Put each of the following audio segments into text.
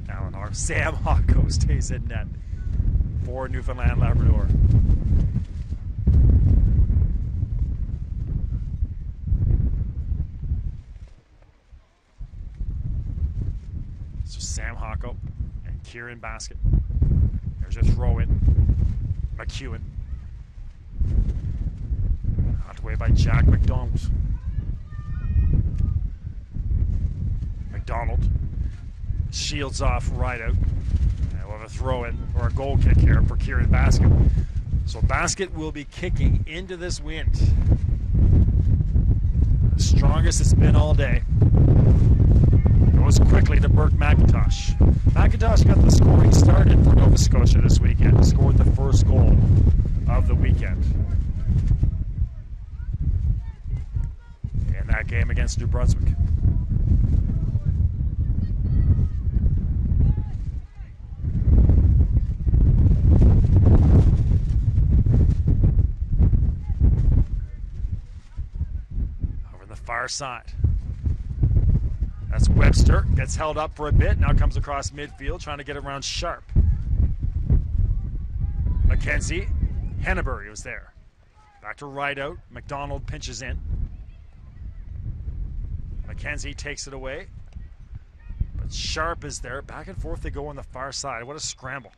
Alan Hawk. Sam Hawko stays in net for Newfoundland Labrador. So Sam Hawko and Kieran Basket. There's a throw in. McEwen. Knocked away by Jack McDonald. McDonald shields off right out. And we'll have a throw in or a goal kick here for Kieran Basket. So Basket will be kicking into this wind. The strongest it's been all day. Goes quickly to Burke McIntosh. McIntosh got the scoring started for Nova Scotia this weekend. He scored the first goal of the weekend in that game against New Brunswick. Over on the far side. That's Webster. Gets held up for a bit. Now comes across midfield, trying to get around Sharp. McKenzie. Henneberry was there. Back to right out. McDonald pinches in. McKenzie takes it away. But Sharp is there. Back and forth they go on the far side. What a scramble.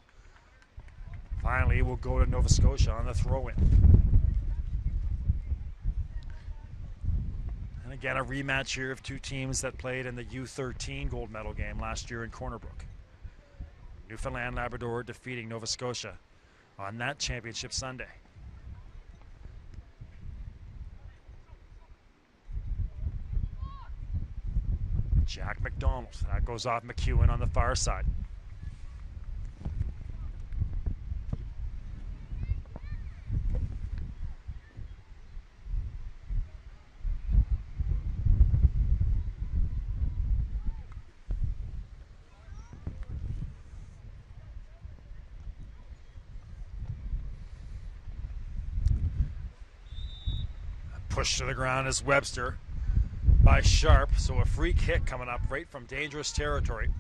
Finally, we'll go to Nova Scotia on the throw-in. And again, a rematch here of two teams that played in the U13 gold medal game last year in Corner Brook. Newfoundland Labrador defeating Nova Scotia on that championship Sunday. Jack McDonald. That goes off McEwen on the far side. Pushed to the ground is Webster by Sharp, so a free kick coming up right from dangerous territory.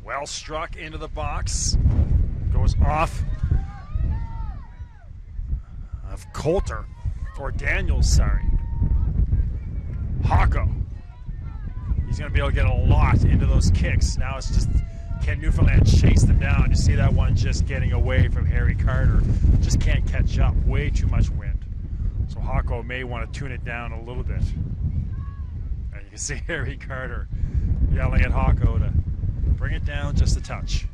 Well struck into the box, goes off of Coulter, or Daniels, sorry. Hawko. He's going to be able to get a lot into those kicks. Now it's just, can Newfoundland chase them down? You see that one just getting away from Harry Carter. Just can't catch up. Way too much wind. So Hawko may want to tune it down a little bit. And you can see Harry Carter yelling at Hawko to bring it down just a touch.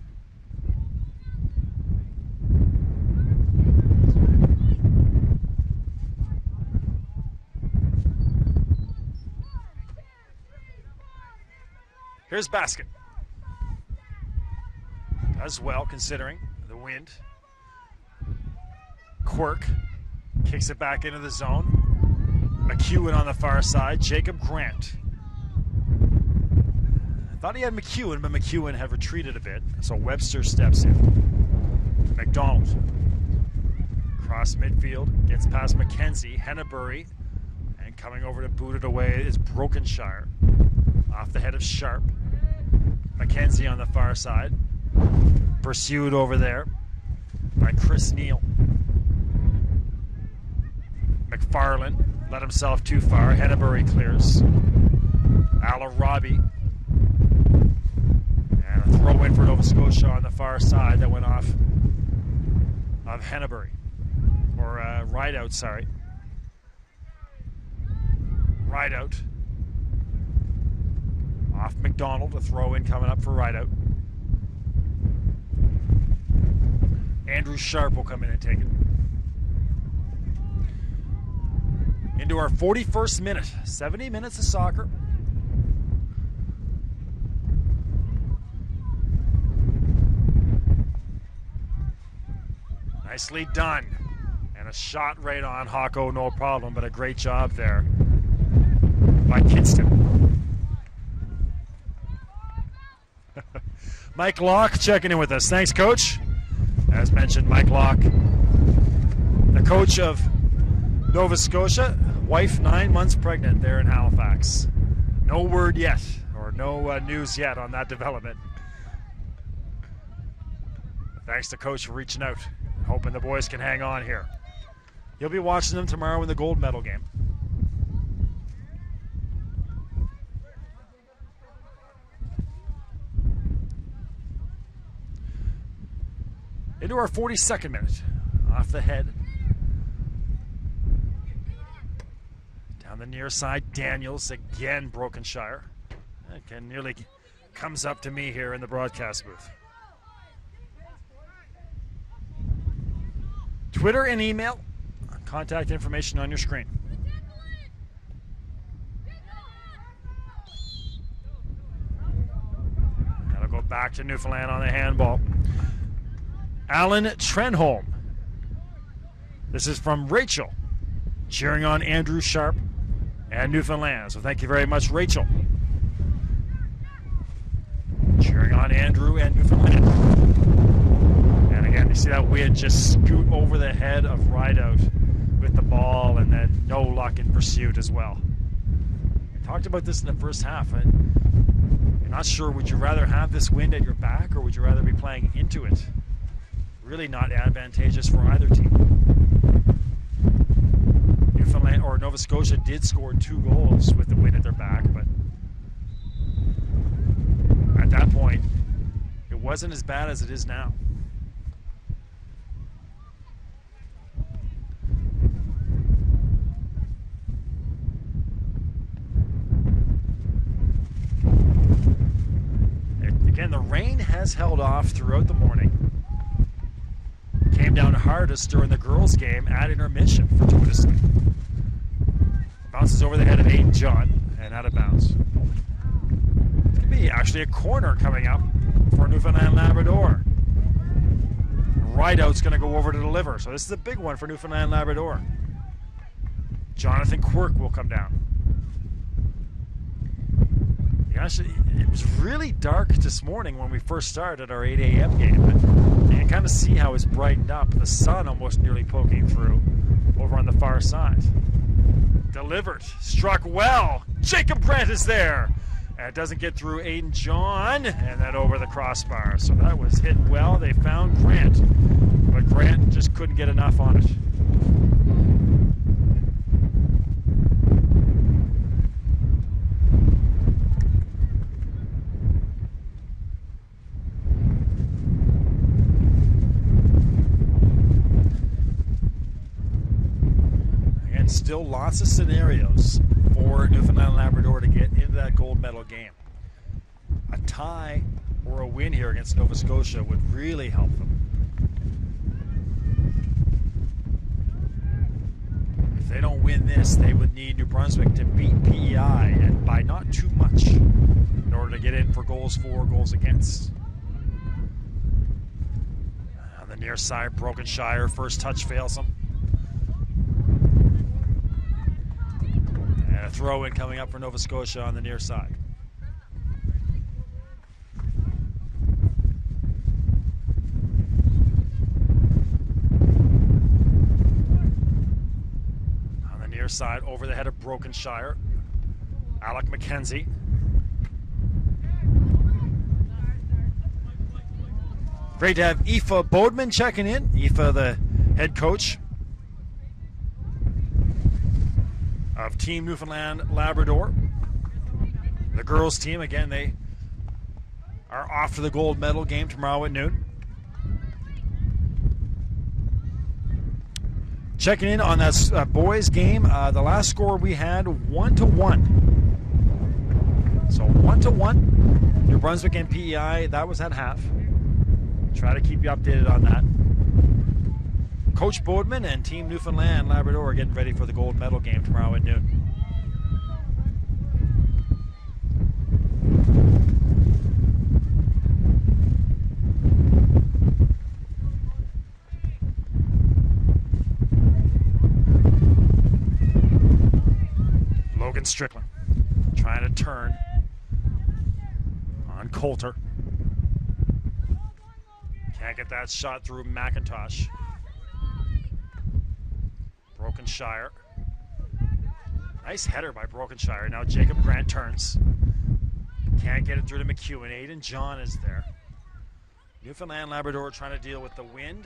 Here's Basket. As well, considering the wind. Quirk kicks it back into the zone. McEwen on the far side. Jacob Grant. I thought he had McEwen, but McEwen had retreated a bit. So Webster steps in. McDonald. Cross midfield. Gets past McKenzie. Henneberry. And coming over to boot it away is Brokenshire. Off the head of Sharp. McKenzie on the far side. Pursued over there by Chris Neal. McFarland let himself too far. Henneberry clears. Alarabi. And a throw in for Nova Scotia on the far side that went off of Henneberry. Or Rideout, sorry. Rideout. Off McDonald. A throw in coming up for Rideout. Andrew Sharp will come in and take it. Into our 41st minute. 70 minutes of soccer. Nicely done. And a shot right on Hawko, no problem, but a great job there by Kinston. Mike Locke checking in with us. Thanks, Coach. As mentioned, Mike Locke, the coach of Nova Scotia, wife 9 months pregnant there in Halifax. No word yet, or no news yet on that development. Thanks to Coach for reaching out, hoping the boys can hang on here. You'll be watching them tomorrow in the gold medal game. Into our 42nd minute. Off the head. Down the near side, Daniels again, Brokenshire. Again, nearly comes up to me here in the broadcast booth. Twitter and email. Contact information on your screen. Gotta go back to Newfoundland on the handball. Alan Trenholm. This is from Rachel, cheering on Andrew Sharp and Newfoundland. So thank you very much, Rachel. Cheering on Andrew and Newfoundland. And again, you see that wind just scoot over the head of Rideout with the ball, and then no luck in pursuit as well. We talked about this in the first half. I'm not sure, would you rather have this wind at your back, or would you rather be playing into it? Really not advantageous for either team. Newfoundland or Nova Scotia did score 2 goals with the wind at their back, but at that point, it wasn't as bad as it is now. Again, the rain has held off throughout the morning. Came down hardest during the girls' game at intermission fortuitously. Bounces over the head of Aiden John and out of bounds. It's going to be actually a corner coming up for Newfoundland Labrador. Rideout's going to go over to deliver, so this is a big one for Newfoundland Labrador. Jonathan Quirk will come down. Actually, it was really dark this morning when we first started our 8 a.m. game. But you can kind of see how it's brightened up. The sun almost nearly poking through over on the far side. Delivered. Struck well. Jacob Grant is there. And it doesn't get through Aiden John. And then over the crossbar. So that was hit well. They found Grant. But Grant just couldn't get enough on it. Still lots of scenarios for Newfoundland Labrador to get into that gold medal game. A tie or a win here against Nova Scotia would really help them. If they don't win this, they would need New Brunswick to beat PEI, and by not too much, in order to get in for goals for, goals against. On the near side, Brokenshire, first touch fails them. A throw in coming up for Nova Scotia on the near side. On the near side, over the head of Brokenshire, Alec McKenzie. Great to have Aoife Bodman checking in. Aoife, the head coach of Team Newfoundland Labrador. The girls team, again, they are off to the gold medal game tomorrow at noon. Checking in on that boys game, the last score we had 1-1. So 1-1. New Brunswick and PEI, that was at half. Try to keep you updated on that. Coach Bodman and Team Newfoundland Labrador are getting ready for the gold medal game tomorrow at noon. Logan Strickland trying to turn on Coulter. Can't get that shot through McIntosh. Brokenshire. Nice header by Brokenshire. Now Jacob Grant turns. Can't get it through to McEwen. Aiden John is there. Newfoundland Labrador trying to deal with the wind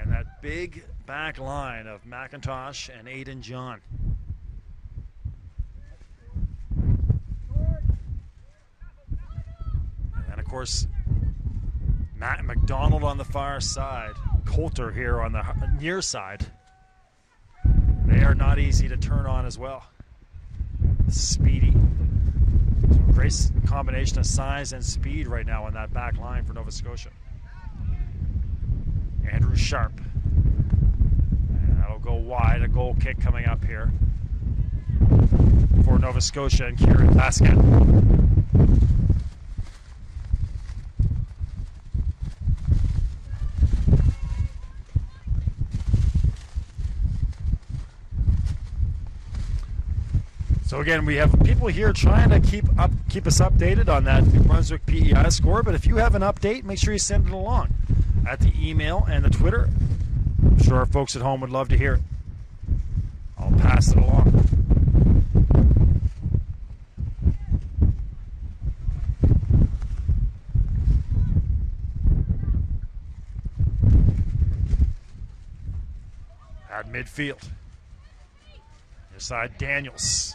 and that big back line of McIntosh and Aiden John. And of course, Matt McDonald on the far side. Coulter here on the near side. They are not easy to turn on as well. Speedy. So a great combination of size and speed right now on that back line for Nova Scotia. Andrew Sharp. And that'll go wide. A goal kick coming up here for Nova Scotia and Kieran Basket. So again, we have people here trying to keep us updated on that New Brunswick PEI score. But if you have an update, make sure you send it along at the email and the Twitter. I'm sure our folks at home would love to hear it. I'll pass it along. At midfield, inside Daniels.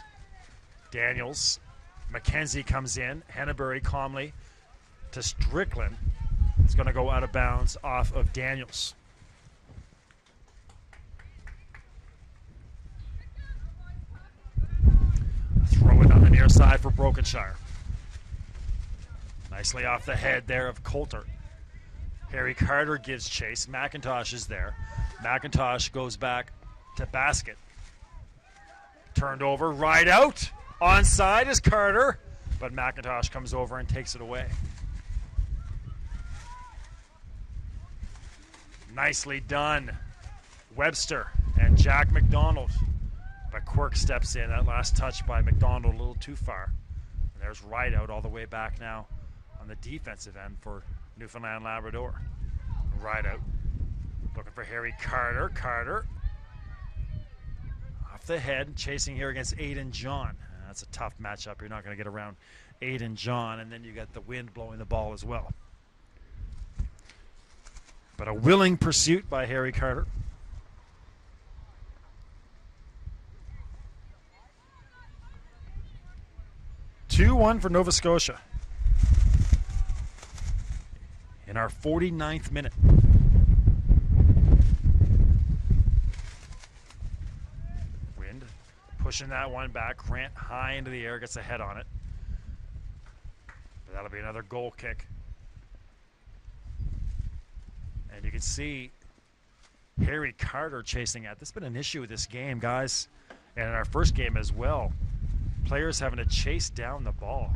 McKenzie comes in. Henneberry calmly to Strickland. It's going to go out of bounds off of Daniels. Throw it on the near side for Brokenshire. Nicely off the head there of Coulter. Harry Carter gives chase. McIntosh is there. McIntosh goes back to Basket. Turned over, right out. Onside is Carter, but McIntosh comes over and takes it away. Nicely done, Webster and Jack McDonald. But Quirk steps in. That last touch by McDonald a little too far. And there's Rideout all the way back now on the defensive end for Newfoundland Labrador. Rideout looking for Harry Carter. Carter off the head, chasing here against Aiden John. That's a tough matchup. You're not going to get around Aiden John, and then you got the wind blowing the ball as well. But a willing pursuit by Harry Carter. (2-1) for Nova Scotia in our 49th minute. Pushing that one back. Grant high into the air, gets a head on it. But that'll be another goal kick. And you can see Harry Carter chasing at. This has been an issue with this game, guys. And in our first game as well. Players having to chase down the ball.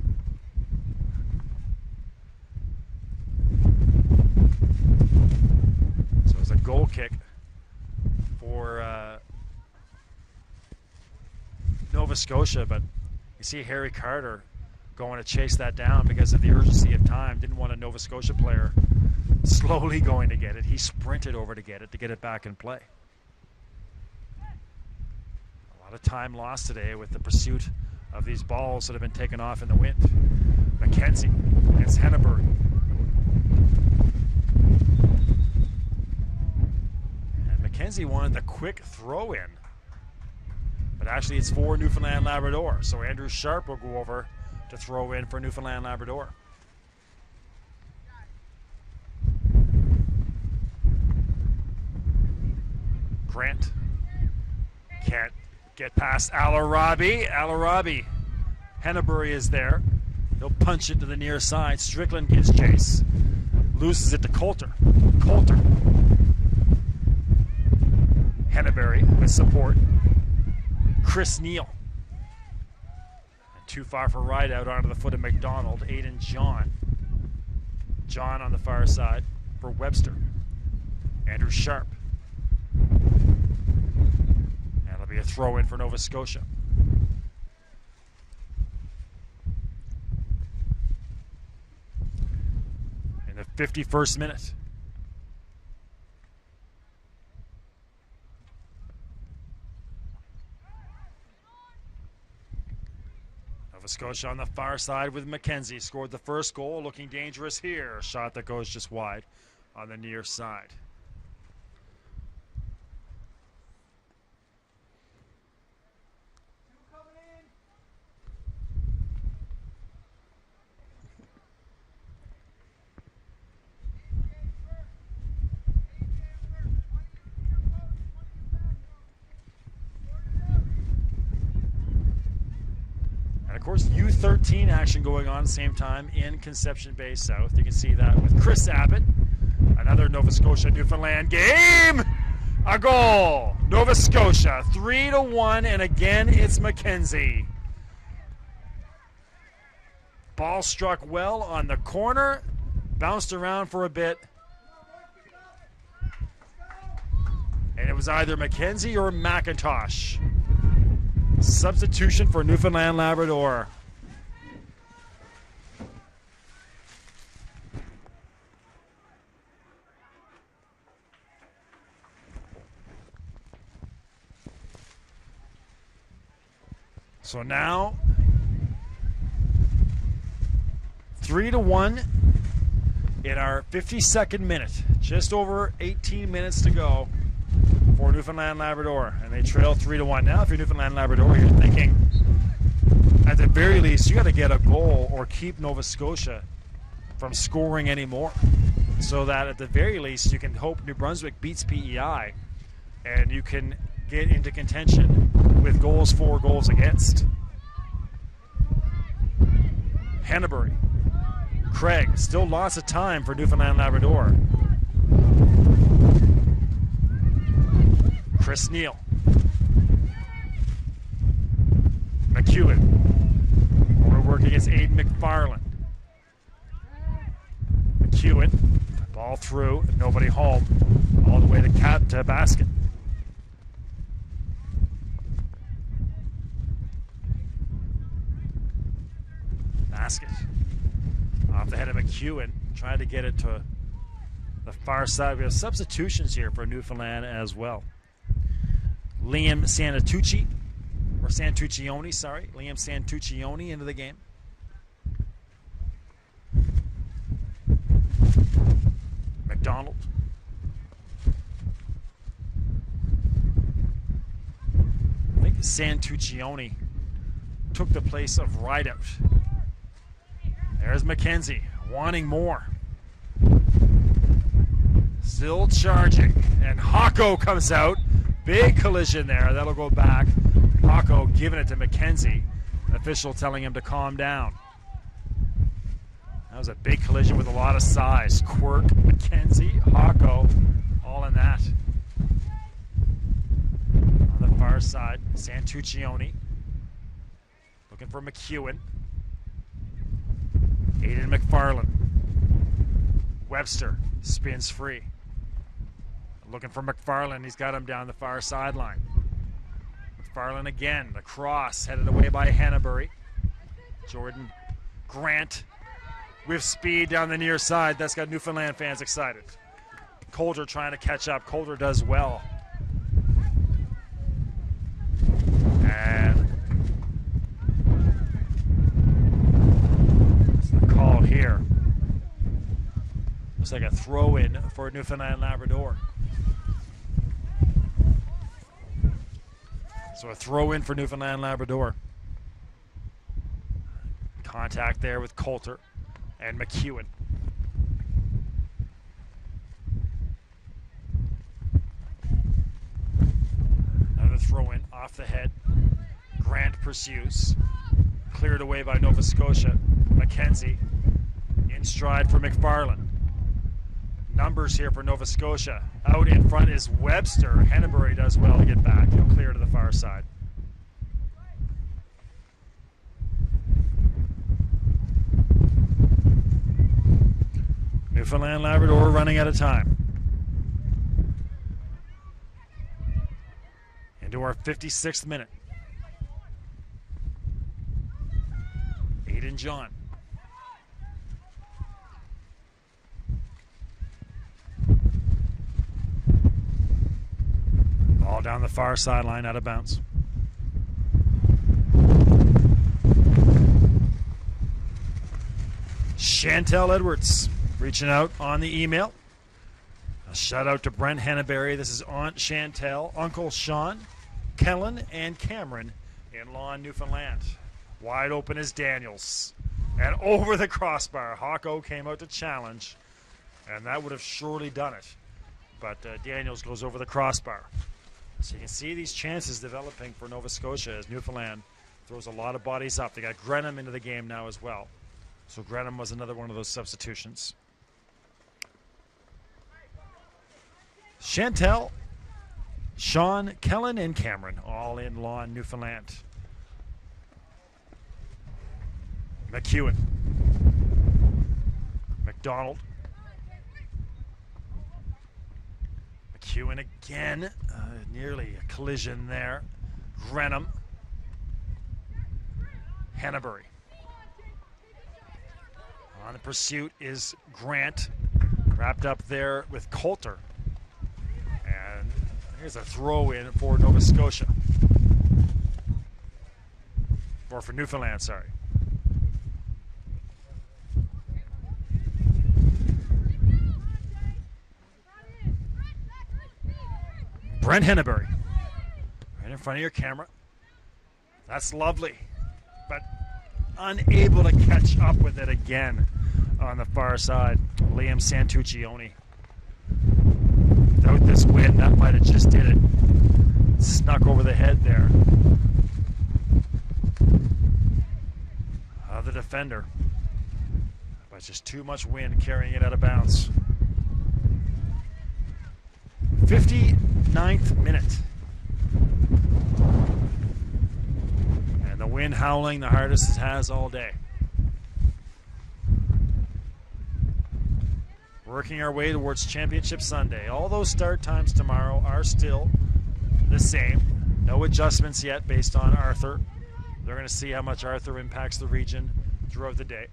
So it's a goal kick for Nova Scotia, but you see Harry Carter going to chase that down because of the urgency of time. Didn't want a Nova Scotia player slowly going to get it. He sprinted over to get it back in play. A lot of time lost today with the pursuit of these balls that have been taken off in the wind. McKenzie against Henneberry. And McKenzie wanted the quick throw in. But actually it's for Newfoundland Labrador. So Andrew Sharp will go over to throw in for Newfoundland Labrador. Grant can't get past Alarabi. Henneberry is there. He'll punch it to the near side. Strickland gives chase. Loses it to Coulter. Henneberry with support. Chris Neal. And too far for Rideout onto the foot of McDonald. Aiden John. John on the far side for Webster. Andrew Sharp. That'll be a throw in for Nova Scotia. In the 51st minute. Nova Scotia on the far side with Mackenzie. Scored the first goal, looking dangerous here. A shot that goes just wide on the near side. Of course, U13 action going on at the same time in Conception Bay South. You can see that with Chris Abbott. Another Nova Scotia Newfoundland game. A goal. Nova Scotia 3-1, and again it's Mackenzie. Ball struck well on the corner, bounced around for a bit, and it was either Mackenzie or McIntosh. Substitution for Newfoundland Labrador. So now 3-1 in our 52nd minute. Just over 18 minutes to go for Newfoundland Labrador, and they trail 3-1. Now, if you're Newfoundland Labrador, you're thinking, at the very least, you got to get a goal or keep Nova Scotia from scoring anymore, so that at the very least you can hope New Brunswick beats PEI, and you can get into contention with goals for, goals against. Hennebury, Craig, still lots of time for Newfoundland Labrador. Chris Neal. McEwen. More work against Aiden McFarland. McEwen. Ball through, nobody home. All the way to basket. Basket. Off the head of McEwen. Trying to get it to the far side. We have substitutions here for Newfoundland as well. Liam Santuccioni, Liam Santuccioni into the game. McDonald. I think Santuccioni took the place of Rideout. There's Mackenzie, wanting more. Still charging, and Hocko comes out. Big collision there. That'll go back. Hocko giving it to Mackenzie. An official telling him to calm down. That was a big collision with a lot of size. Quirk, Mackenzie, Hocko, all in that. On the far side, Santuccioni. Looking for McEwen. Aiden McFarland. Webster spins free. Looking for McFarland. He's got him down the far sideline. McFarland again. The cross headed away by Hennebury. Jordan Grant with speed down the near side. That's got Newfoundland fans excited. Coulter trying to catch up. Coulter does well. And that's the call here. Looks like a throw-in for Newfoundland Labrador. So a throw-in for Newfoundland Labrador. Contact there with Coulter and McEwen. Another throw-in off the head. Grant pursues. Cleared away by Nova Scotia. Mackenzie in stride for McFarland. Numbers here for Nova Scotia. Out in front is Webster. Hennebury does well to get back. He'll clear to the far side. Newfoundland Labrador running out of time. Into our 56th minute. Aiden John. Ball down the far sideline, out of bounds. Chantel Edwards reaching out on the email. A shout out to Brent Henneberry. This is Aunt Chantel, Uncle Sean, Kellen, and Cameron in Lawn, Newfoundland. Wide open is Daniels. And over the crossbar, Hawko came out to challenge, and that would have surely done it. But Daniels goes over the crossbar. So you can see these chances developing for Nova Scotia as Newfoundland throws a lot of bodies up. They got Grenham into the game now as well. So Grenham was another one of those substitutions. Chantel, Sean, Kellen, and Cameron all in Lawn, Newfoundland. McEwen. McDonald. McEwen again. Nearly a collision there. Grenham. Henneberry. On the pursuit is Grant. Wrapped up there with Coulter. And here's a throw in for Nova Scotia. Or for Newfoundland, sorry. Brent Henneberry. Right in front of your camera. That's lovely. But unable to catch up with it again on the far side. Liam Santuccioni. Without this win, that might have just did it. Snuck over the head there. The defender. But just too much wind carrying it out of bounds. 59th minute. And the wind howling the hardest it has all day. Working our way towards Championship Sunday. All those start times tomorrow are still the same. No adjustments yet based on Arthur. They're going to see how much Arthur impacts the region throughout the day.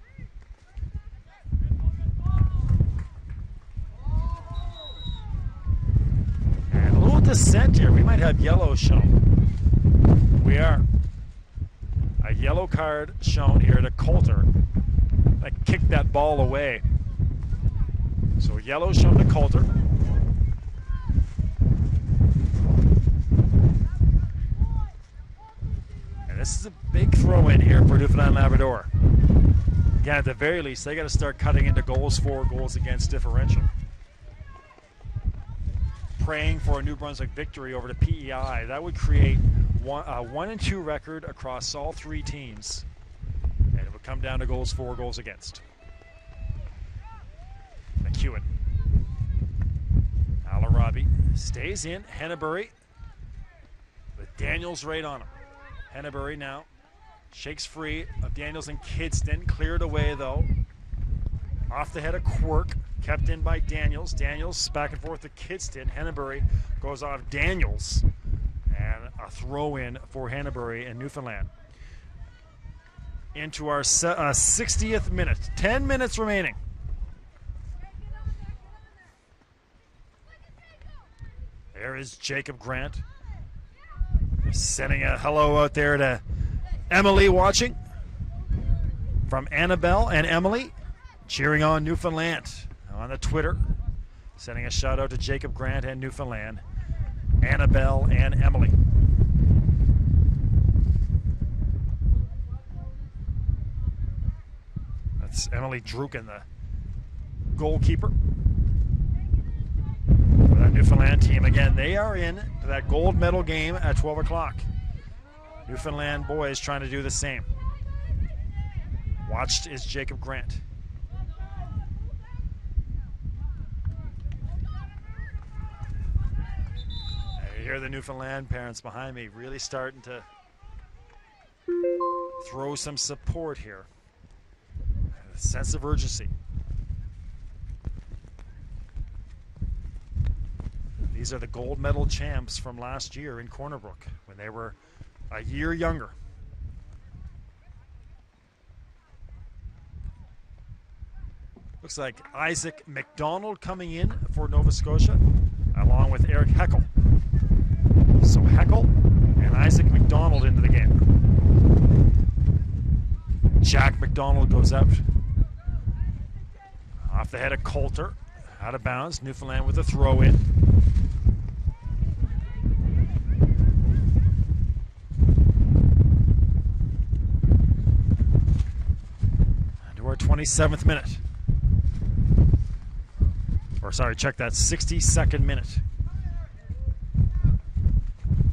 And a little dissent here. We might have yellow shown. We are. A yellow card shown here to Coulter. That kicked that ball away. So yellow shown to Coulter. And this is a big throw in here for Newfoundland Labrador. Again, at the very least, they got to start cutting into goals for, goals against differential. Praying for a New Brunswick victory over the PEI. That would create a 1-2 record across all three teams. And it would come down to goals for, goals against. McEwen. Alarabi stays in. Henneberry with Daniels right on him. Henneberry now shakes free of Daniels and Kidston. Cleared away though. Off the head of Quirk. Kept in by Daniels. Daniels back and forth to Kidston. Henneberry goes off Daniels. And a throw in for Henneberry in Newfoundland. Into our 60th minute. 10 minutes remaining. There is Jacob Grant. Sending a hello out there to Emily watching. From Annabelle and Emily. Cheering on Newfoundland on the Twitter. Sending a shout out to Jacob Grant and Newfoundland. Annabelle and Emily. That's Emily Druken, the goalkeeper. That Newfoundland team, again, they are in to that gold medal game at 12 o'clock. Newfoundland boys trying to do the same. Watched is Jacob Grant. I hear the Newfoundland parents behind me really starting to throw some support here. A sense of urgency. These are the gold medal champs from last year in Corner Brook when they were a year younger. Looks like Isaac McDonald coming in for Nova Scotia, along with Eric Heckel. So Heckel and Isaac McDonald into the game. Jack McDonald goes out. Off the head of Coulter. Out of bounds. Newfoundland with a throw in. To our 27th minute. Or sorry, check that, 62nd minute.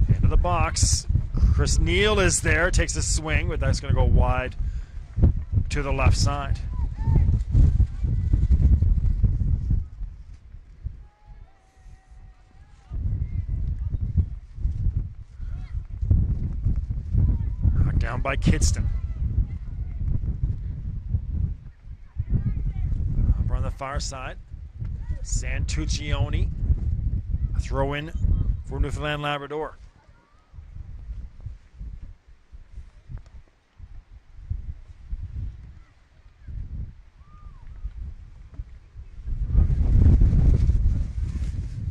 Into the box. Chris Neal is there, takes a swing, but that's going to go wide to the left side. Knocked down by Kidston. Over on the far side, Santuccioni. A throw in for Newfoundland Labrador.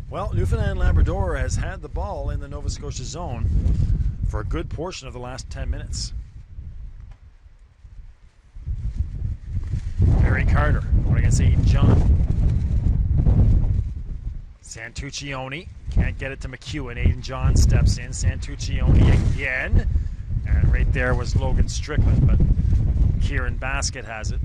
Well, Newfoundland Labrador has had the ball in the Nova Scotia zone for a good portion of the last 10 minutes. Harry Carter going against Aiden John. Santuccioni can't get it to McEwen. Aiden John steps in. Santuccioni again. And right there was Logan Strickland, but Kieran Basket has it.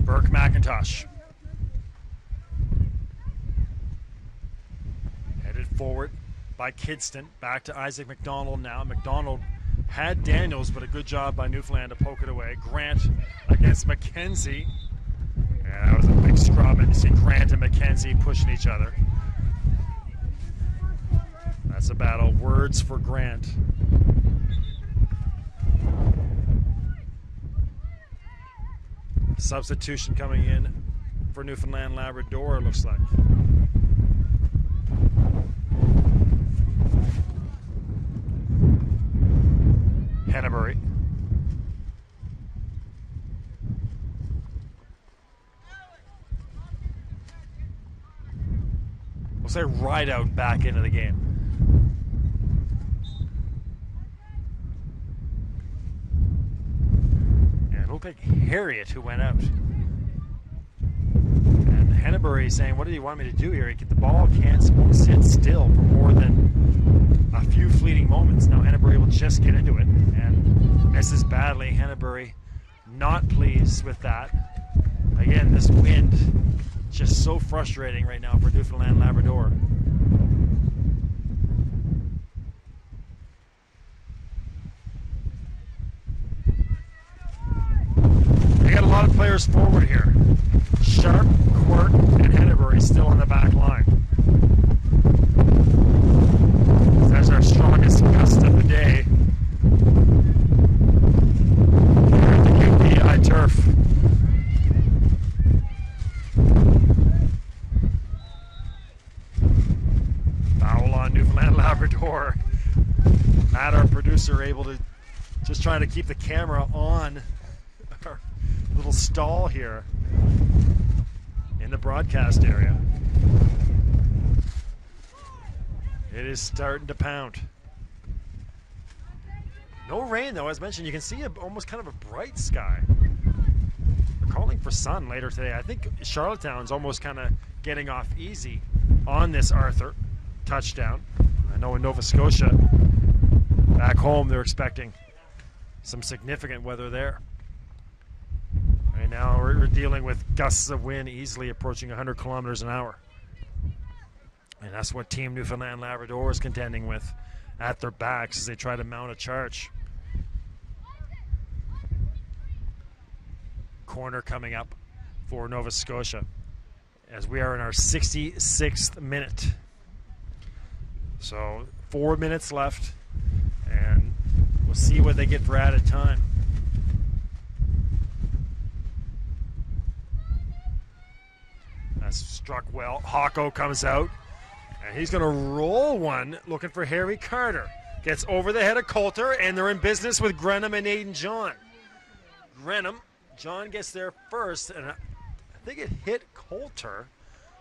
Burke McIntosh. Headed forward by Kidston. Back to Isaac McDonald now. McDonald had Daniels, but a good job by Newfoundland to poke it away. Grant against McKenzie. Yeah, that was a big scrub, and you see Grant and McKenzie pushing each other. That's a battle. Words for Grant. Substitution coming in for Newfoundland Labrador, it looks like. Hennebury. We'll say Rideout back into the game. Looked like Harriet who went out. And Hennebury saying, what do you want me to do here? The ball won't sit still for more than a few fleeting moments. Now Hennebury will just get into it and misses badly. Hennebury not pleased with that. Again, this wind just so frustrating right now for Newfoundland Labrador. They got a lot of players forward here. Sharp, Quirk, and Hennebury still on the back line. That's our strongest gust of the day. Here at the UPI turf. Foul on Newfoundland Labrador. Matt, our producer, able to just trying to keep the camera on our little stall here in the broadcast area. It is starting to pound. No rain though, as mentioned. You can see almost kind of a bright sky. They're calling for sun later today. I think Charlottetown's almost kind of getting off easy on this Arthur touchdown. I know in Nova Scotia, back home, they're expecting some significant weather there. Right now we're dealing with gusts of wind easily approaching 100 kilometers an hour. And that's what Team Newfoundland Labrador is contending with at their backs as they try to mount a charge. Corner coming up for Nova Scotia as we are in our 66th minute. So 4 minutes left, and we'll see what they get for added time. That's struck well. Hawko comes out, and he's going to roll one, looking for Harry Carter. Gets over the head of Coulter, and they're in business with Grenham and Aiden John. Grenham, John gets there first, and I think it hit Coulter.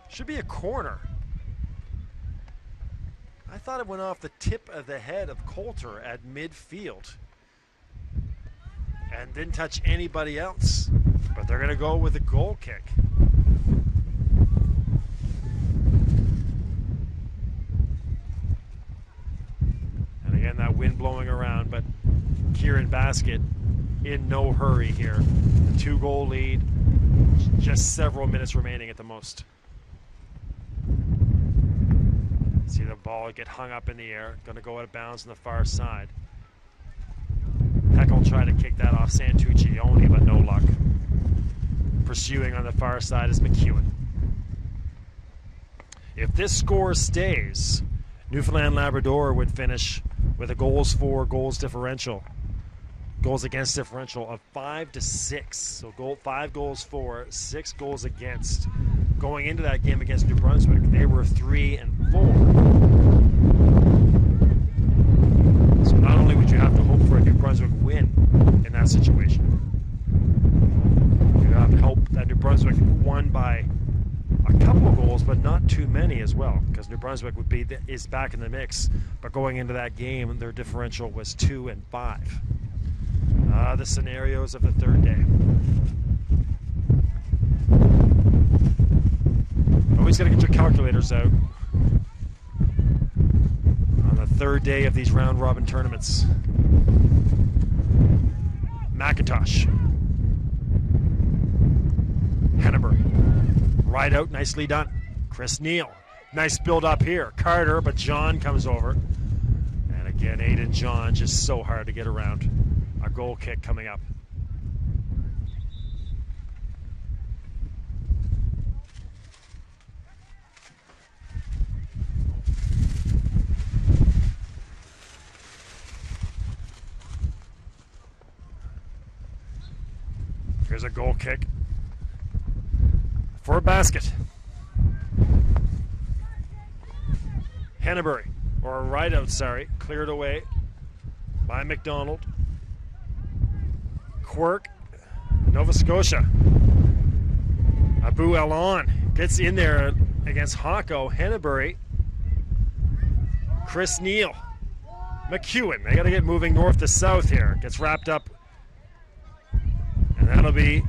Should be a corner. I thought it went off the tip of the head of Coulter at midfield and didn't touch anybody else. But they're going to go with a goal kick. And again, that wind blowing around, but Kieran Basket in no hurry here. A 2-goal lead, just several minutes remaining at the most. See the ball get hung up in the air, going to go out of bounds on the far side. Peck will try to kick that off Santucci only, but no luck. Pursuing on the far side is McEwen. If this score stays, Newfoundland Labrador would finish with a goals for, goals differential, goals against differential of 5-6. So 5 goals for, 6 goals against. Going into that game against New Brunswick, they were 3-4. So not only would you have to hope for a New Brunswick win in that situation, you have to hope that New Brunswick won by a couple of goals, but not too many as well, because New Brunswick is back in the mix. But going into that game, their differential was 2 and 5. The scenarios of the third day. Always got to get your calculators out on the third day of these round robin tournaments. McIntosh. Henneberry. Right out, nicely done. Chris Neal. Nice build up here. Carter, but John comes over. And again, Aiden John just so hard to get around. A goal kick coming up. Here's a goal kick for a basket. Henneberry, or a right out, sorry, cleared away by McDonald. Quirk, Nova Scotia. Abu Alon gets in there against Hako. Henneberry. Chris Neal. McEwen. They got to get moving north to south here. Gets wrapped up. And that'll be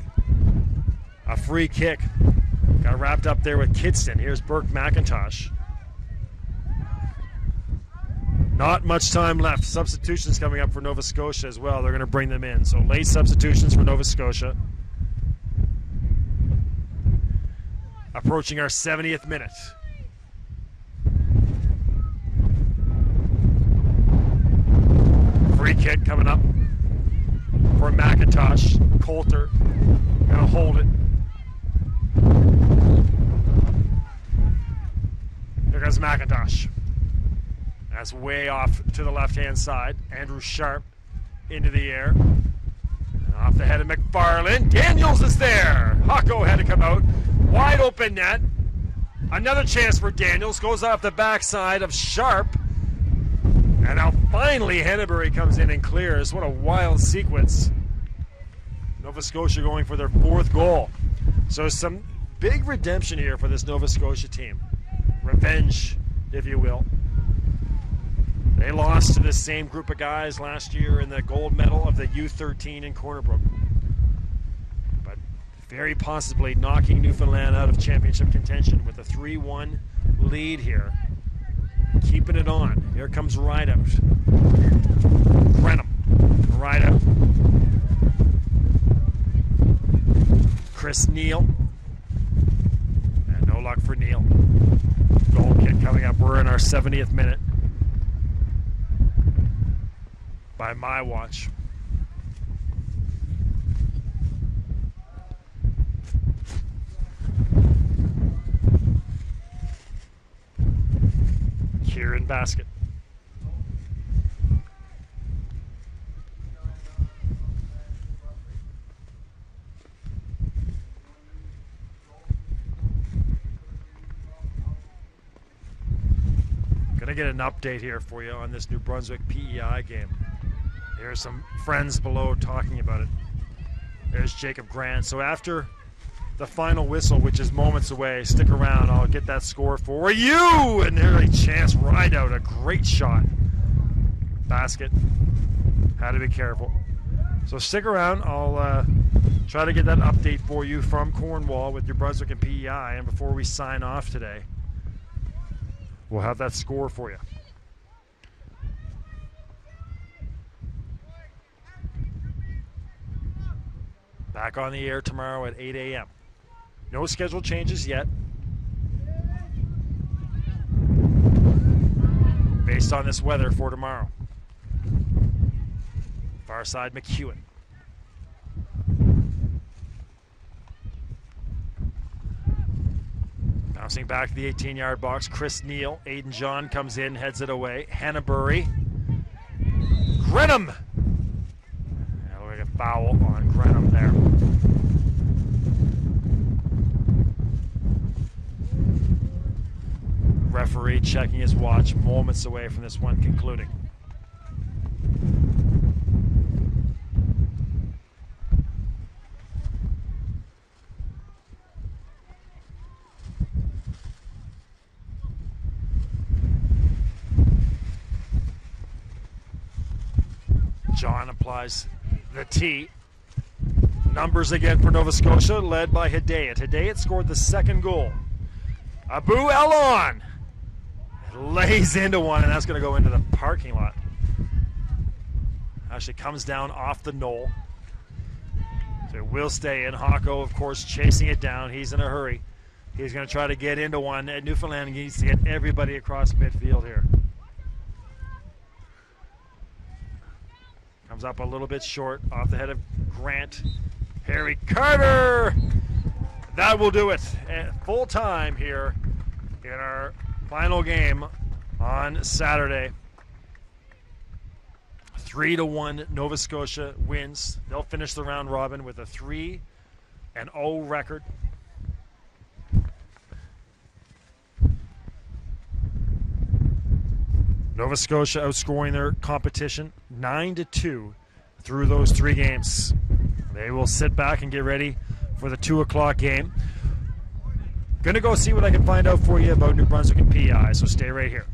a free kick. Got wrapped up there with Kidston. Here's Burke McIntosh. Not much time left. Substitutions coming up for Nova Scotia as well. They're going to bring them in. So late substitutions for Nova Scotia. Approaching our 70th minute. Free kick coming up for McIntosh. Coulter going to hold it. Here goes McIntosh. That's way off to the left-hand side. Andrew Sharp into the air. And off the head of McFarland. Daniels is there. Hako had to come out. Wide open net. Another chance for Daniels. Goes off the backside of Sharp. And now finally Henneberry comes in and clears. What a wild sequence. Nova Scotia going for their 4th goal. So some big redemption here for this Nova Scotia team. Revenge, if you will. They lost to this same group of guys last year in the gold medal of the U13 in Corner Brook. But very possibly knocking Newfoundland out of championship contention with a 3-1 lead here. Keeping it on. Here comes Rideout. Brenham. Rideout. Chris Neal. And no luck for Neal. Goal kick coming up. We're in our 70th minute. By my watch. Kieran Basket. Gonna get an update here for you on this New Brunswick PEI game. There's some friends below talking about it. There's Jacob Grant. So after the final whistle, which is moments away. Stick around. I'll get that score for you. And there's a chance right out. A great shot. Basket. Had to be careful. So stick around. I'll try to get that update for you from Cornwall with your Brunswick and PEI. And before we sign off today, we'll have that score for you. Back on the air tomorrow at 8 a.m. No schedule changes yet. Based on this weather for tomorrow. Far side McEwen. Bouncing back to the 18-yard box. Chris Neal. Aiden John comes in, heads it away. Hannabury. Grenham. Yeah, look like a foul on Grenham there. Referee checking his watch, moments away from this one concluding. John applies the tee. Numbers again for Nova Scotia, led by Hidayat. Hidayat scored the second goal. Abu Elon lays into one, and that's going to go into the parking lot. Actually comes down off the knoll. So it will stay in. Hawko, of course, chasing it down. He's in a hurry. He's going to try to get into one. And Newfoundland needs to get everybody across midfield here. Comes up a little bit short off the head of Grant. Harry Carter! That will do it. Full time here in our final game on Saturday. 3-1 Nova Scotia wins. They'll finish the round robin with a 3-0 record. Nova Scotia outscoring their competition 9-2 through those 3 games. They will sit back and get ready for the 2 o'clock game. Gonna go see what I can find out for you about New Brunswick and PEI, so stay right here.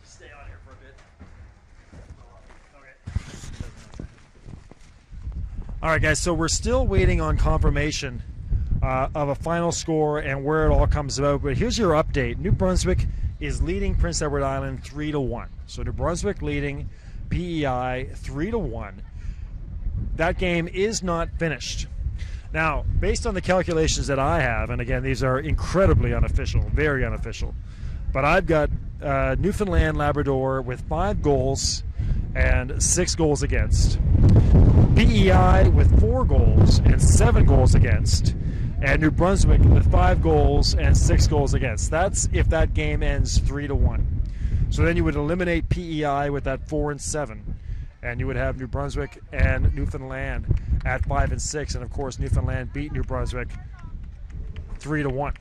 Stay on here for a bit. Okay. All right, guys, so we're still waiting on confirmation of a final score and where it all comes about. But here's your update. New Brunswick is leading Prince Edward Island 3-1. So New Brunswick leading PEI 3-1. That game is not finished. Now, based on the calculations that I have, and again, these are incredibly unofficial, very unofficial, but I've got Newfoundland Labrador with 5 goals and 6 goals against. PEI with 4 goals and 7 goals against. And New Brunswick with 5 goals and 6 goals against. That's if that game ends 3-1. So then you would eliminate PEI with that 4 and 7. And you would have New Brunswick and Newfoundland at 5 and 6, and of course Newfoundland beat New Brunswick 3-1.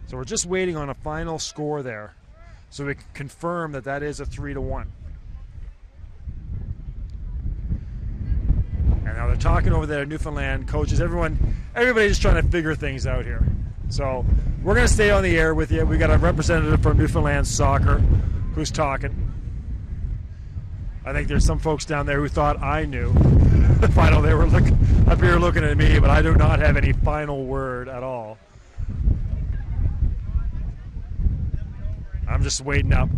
So we're just waiting on a final score there, so we can confirm that that is a 3-1. And now they're talking over there, Newfoundland coaches, everybody's trying to figure things out here. So we're going to stay on the air with you. We got a representative from Newfoundland Soccer who's talking. I think there's some folks down there who thought I knew. Final, they were up here looking at me, but I do not have any final word at all. I'm just waiting up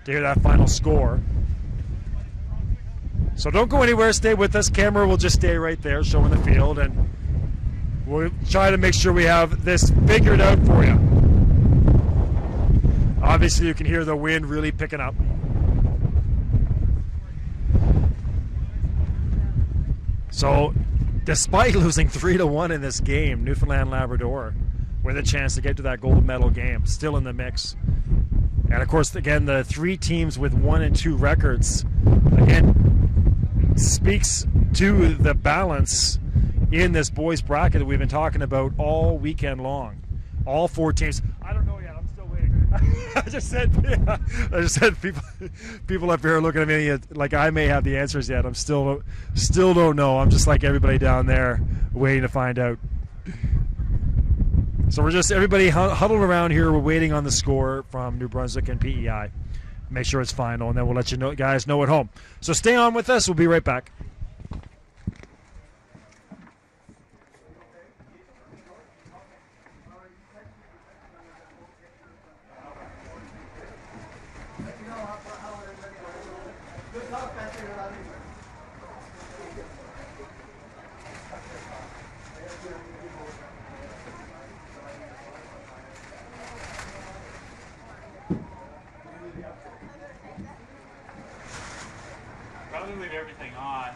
to hear that final score. So don't go anywhere. Stay with us. Camera will just stay right there, showing the field, and we'll try to make sure we have this figured out for you. Obviously, you can hear the wind really picking up. So, despite losing 3-1 in this game, Newfoundland Labrador with a chance to get to that gold medal game, still in the mix. And of course, again, the 3 teams with 1 and 2 records, again, speaks to the balance in this boys bracket that we've been talking about all weekend long. All 4 teams. I don't know yet. I'm still waiting. I just said people up here are looking at me like I may have the answers yet. I'm still don't know. I'm just like everybody down there waiting to find out. So we're just everybody huddled around here. We're waiting on the score from New Brunswick and PEI. Make sure it's final, and then we'll let you guys know at home. So stay on with us. We'll be right back. Probably leave everything on.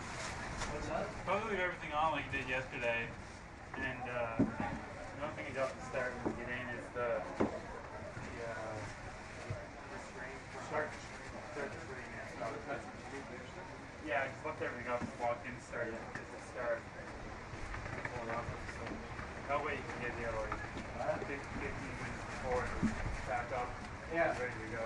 What's that? Probably leave everything on like you did yesterday. And the only thing you have to start when you get in is the screen. Start the screen and stuff. Yeah, just left everything up, walked in, started it. Just start. Pull it off. So that way you can get there like 15 minutes before and back up. Yeah. Ready to go.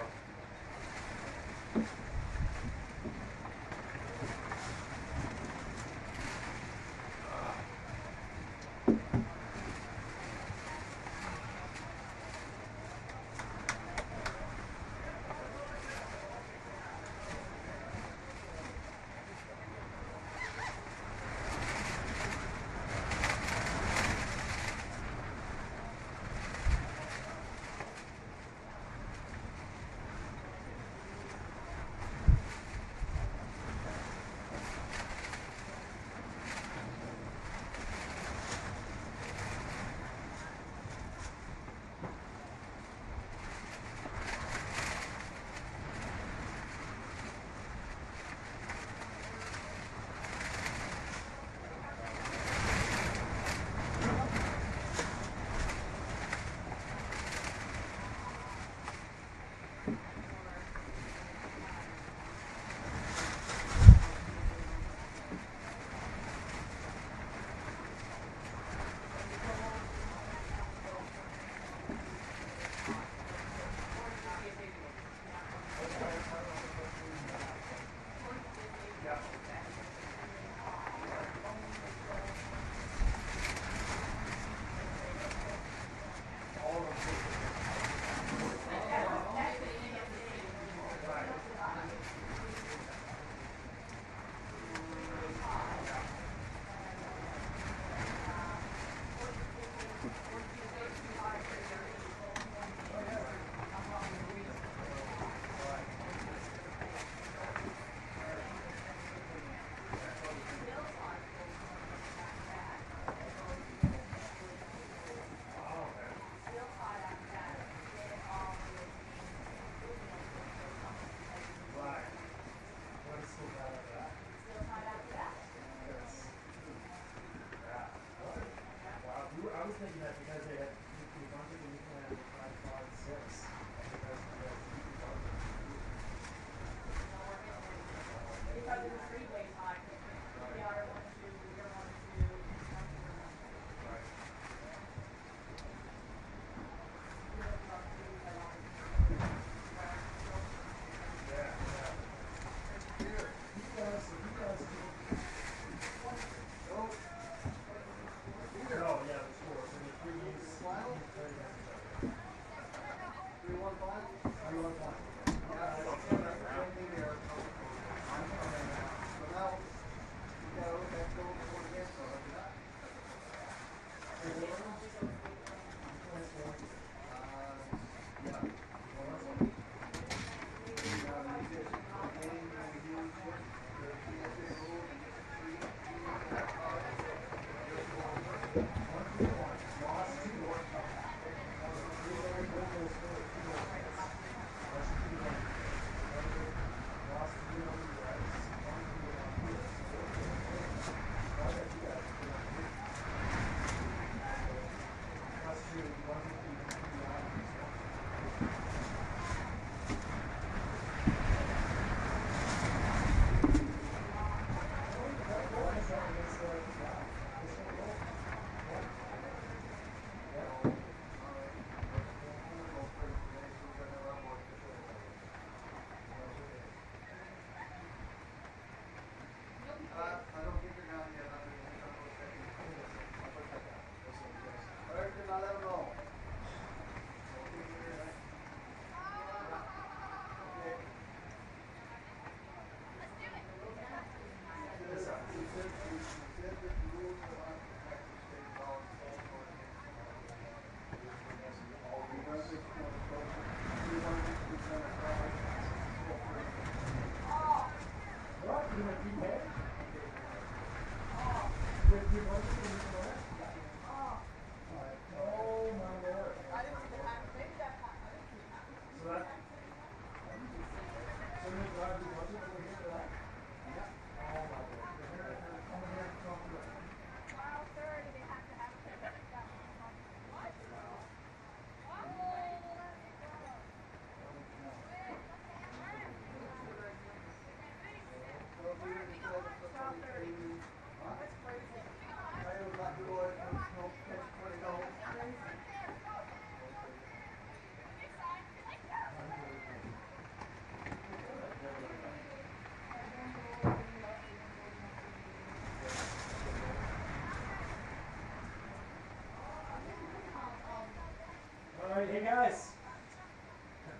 All right, hey guys.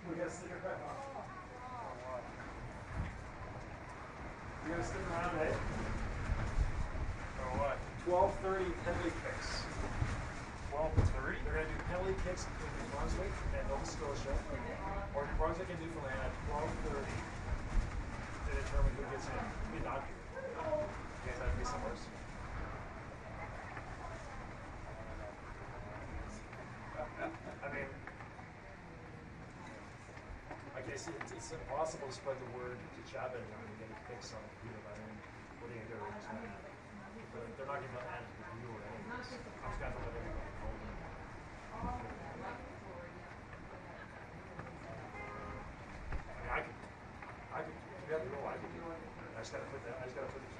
We gotta stick around. We gotta stick around, eh? For what? 12:30 penalty kicks. 12:30? They're gonna do penalty kicks in New Brunswick and Nova Scotia, or New Brunswick and Newfoundland at 12:30 to determine who gets in. Maybe not here. You guys have to be somewhere else. I mean, I guess it's impossible to spread the word to Chabot when we get picks on the computer. But I mean, what are you gonna do? They're not going to manage the computer anyways. I'm just going to let everybody know. I mean, I could, you have to know, I could do it. I just got to put the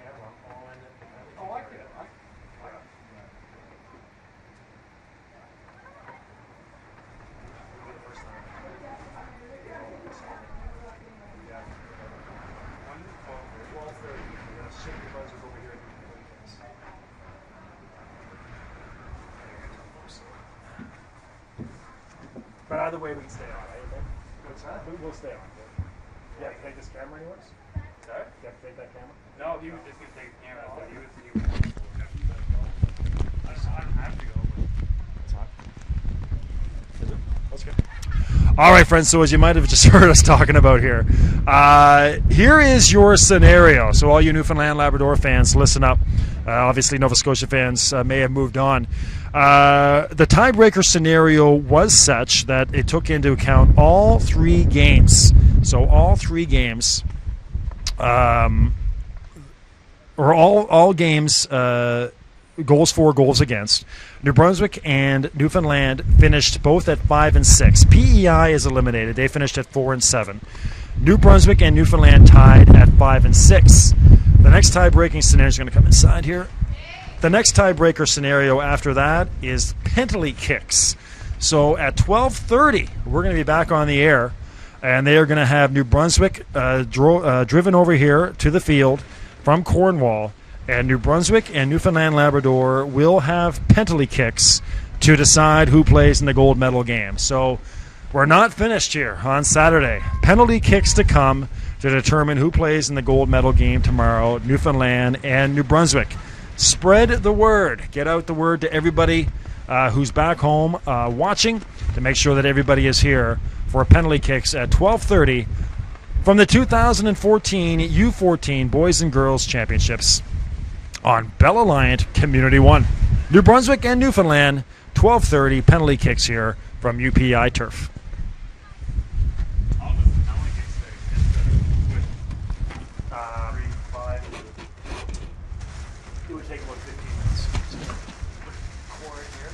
camera on. Oh, I could. But either way, we can stay on, right? What's that? We'll stay on. You have to take this camera anywhere? Sorry? You have to take that camera? No, he was just going to take the camera, but he was I don't have to go. It's hot. Is it? That's good. All right, friends. So as you might have just heard us talking about here, here is your scenario. So all you Newfoundland Labrador fans, listen up. Obviously, Nova Scotia fans may have moved on. The tiebreaker scenario was such that it took into account all three games. So all three games, or all games, goals for, goals against. New Brunswick and Newfoundland finished both at 5 and 6. PEI is eliminated; they finished at 4 and 7. New Brunswick and Newfoundland tied at 5 and 6. The next tie-breaking scenario is going to come inside here. The next tiebreaker scenario after that is penalty kicks. So at 12:30, we're going to be back on the air, and they are going to have New Brunswick driven over here to the field from Cornwall, and New Brunswick and Newfoundland Labrador will have penalty kicks to decide who plays in the gold medal game. So we're not finished here on Saturday. Penalty kicks to come to determine who plays in the gold medal game tomorrow, Newfoundland and New Brunswick. Spread the word. Get out the word to everybody who's back home watching to make sure that everybody is here for penalty kicks at 12:30 from the 2014 U14 Boys and Girls Championships on Bell Alliant Community 1. New Brunswick and Newfoundland, 12:30 penalty kicks here from UPI Turf. It would take about 15 minutes. Core in here.